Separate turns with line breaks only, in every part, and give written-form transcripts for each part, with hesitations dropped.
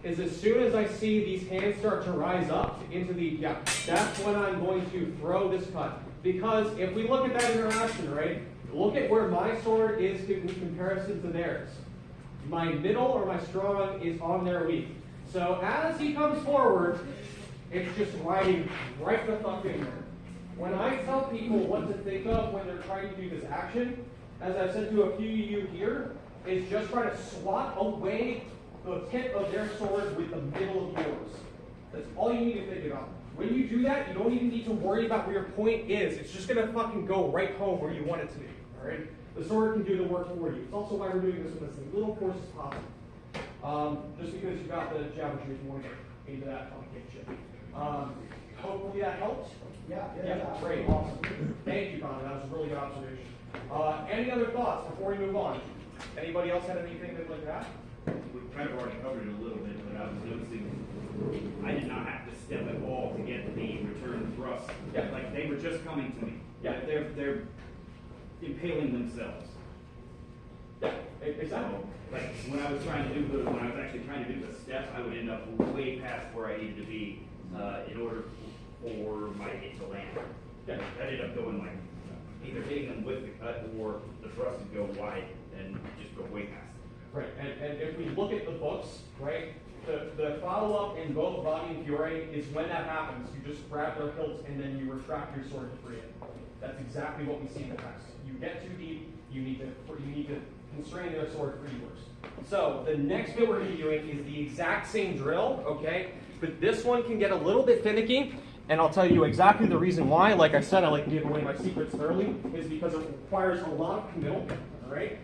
is as soon as I see these hands start to rise up into the, that's when I'm going to throw this cut. Because if we look at that interaction, right, look at where my sword is in comparison to theirs. My middle or my strong is on their weak. So as he comes forward, it's just riding right the fuck in there. When I tell people what to think of when they're trying to do this action, as I've said to a few of you here, is just try to swat away the tip of their sword with the middle of yours. That's all you need to think about. When you do that, you don't even need to worry about where your point is. It's just going to fucking go right home where you want it to be. All right? The sword can do the work for you. It's also why we're doing this with as little force as possible. Just because you got the geometry, if you want to get into that complicated shit. Hopefully that helped. Yeah, great, awesome. Thank you, Connor. That was a really good observation. Any other thoughts before we move on? Anybody else had anything they'd like to add?
We kind of already covered it a little bit, but I was noticing I did not have to step at all to get the return thrust.
Yeah.
Like they were just coming to me.
Yeah.
They're impaling themselves.
Yeah, exactly.
So, like when I was actually trying to do the steps, I would end up way past where I needed to be in order for my hit to land.
Yeah.
I ended up going like either hitting them with the cut or the thrust would go wide and just go way past.
Right, and if we look at the books, right, the follow-up in both Body and Fury is when that happens, you just grab their hilts and then you retract your sword to free it. That's exactly what we see in the text. You get too deep, you need to constrain their sword for yours. So the next bit we're going to be doing is the exact same drill, okay? But this one can get a little bit finicky, and I'll tell you exactly the reason why. Like I said, I like to give away my secrets early, is because it requires a lot of committal, all right?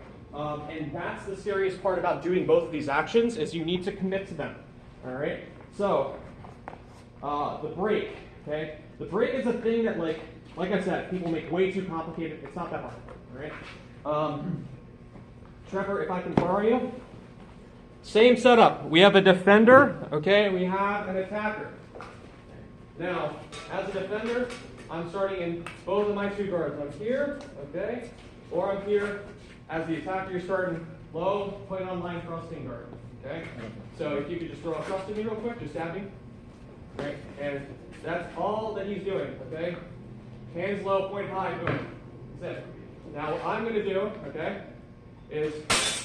And that's the scariest part about doing both of these actions, is you need to commit to them, all right? So, the break, okay? The break is a thing that, like I said, people make way too complicated. It's not that hard, all right? Trevor, if I can borrow you. Same setup. We have a defender, okay? We have an attacker. Now, as a defender, I'm starting in both of my two guards. I'm here, okay? Or I'm here. As the attacker, you're starting low, put on line thrusting guard, okay? So if you could just throw a thrust at me real quick, just stab me. Right? And that's all that he's doing, okay? Hands low, point high, boom. That's it. Now what I'm going to do, okay, is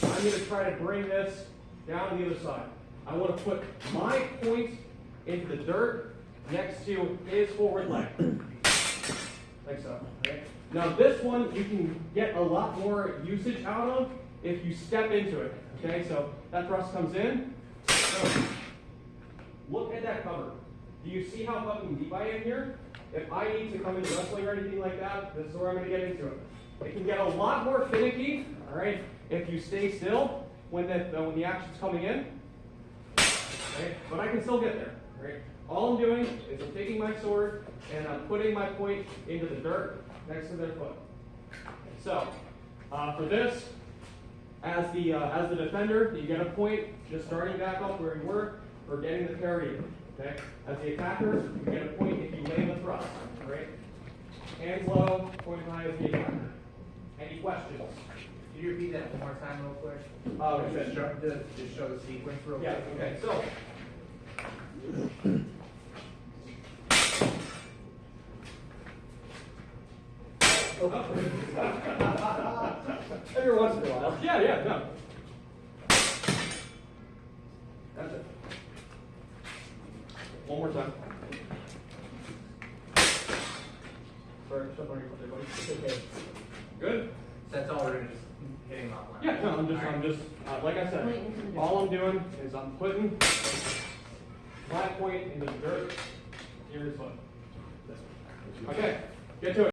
I'm going to try to bring this down to the other side. I want to put my point into the dirt next to his forward leg. Like so, okay? Now this one you can get a lot more usage out of if you step into it, okay? So that thrust comes in. So look at that cover. Do you see how fucking deep I am here? If I need to come into wrestling or anything like that, this is where I'm going to get into it. It can get a lot more finicky, all right, if you stay still when the action's coming in. Okay? But I can still get there, right? All I'm doing is I'm taking my sword and I'm putting my point into the dirt next to their foot. So, for this, as the defender, you get a point just starting back up where you were or getting the parry. Okay? As the attacker, you get a point if you land the thrust. Right? Hands low, point high as the attacker. Any questions?
Can you repeat that one more time real quick?
Just
show the sequence real quick.
Yeah, okay. So every once in a while. Yeah, no. That's it. One more time. Sorry, step on your foot there, buddy. It's okay. Good?
So that's all we're doing, just hitting them off line.
Yeah, no, I'm just, like I said, all I'm doing is I'm putting my point into the dirt. Here's what. Okay, get to it.